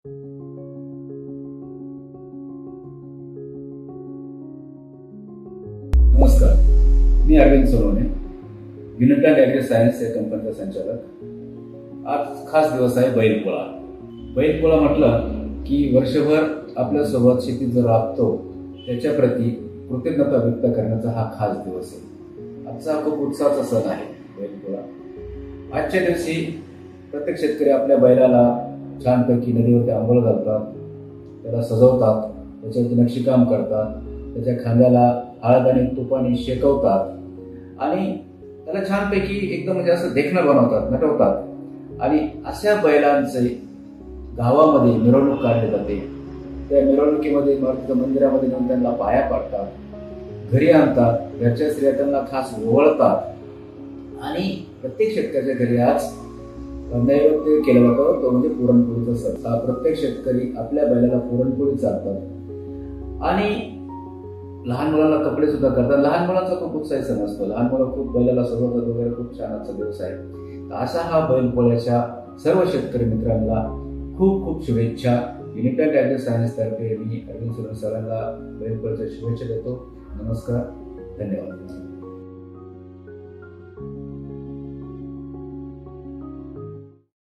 नमस्कार, मी Arvind Sonawane, युनिटॅक agree science या कंपनीचा संचालक। आज खास दिवस आहे बैलपोळा। बैलपोळा म्हटलं की वर्षभर आपल्यासोबत शेतीत जो राबतो त्याच्याप्रती कृतज्ञता व्यक्त करण्याचा हा खास दिवस आहे। आजचा खूप उत्साहाचा सण आहे बैलपोळा। आजच्या दिवशी प्रत्येक शेतकरी आपल्या बैलाला छानपैकी नदीवरती अंघोळ घालतात, त्याला सजवतात, त्याच्यावरती नक्षीकाम करतात, त्याच्या खांद्याला हळद आणि तुपाने शेकवतात आणि त्याला छानपैकी एकदम म्हणजे असं देखणं बनवतात, नटवतात आणि अशा बैलांचे गावामध्ये मिरवणूक काढली जाते। त्या मिरवणुकीमध्ये मंदिरामध्ये नेऊन त्यांना पाया पाडतात, घरी आणतात, घरच्या स्त्रिया त्यांना खास ओवाळतात आणि प्रत्येक शेतकऱ्याच्या घरी आज नैवेद्य केला जातो, तो म्हणजे पुरणपोळीचा सण। प्रत्येक शेतकरी आपल्या बैलाला पुरणपोळी चालतात आणि लहान मुलांना कपडे सुद्धा करतात। लहान मुलांचा खूप उत्साही सण असतो, लहान मुलं खूप बैलाला सजवतात वगैरे, खूप छान आजचा दिवस आहे। असा हा बैलपोळ्याच्या सर्व शेतकरी मित्रांना खूप खूप शुभेच्छा। युनिटॅक ॲग्री सायन्स तर्फे मी अरविंद सोनवणे सरांना बैलपोळ्याच्या शुभेच्छा देतो। नमस्कार, धन्यवाद।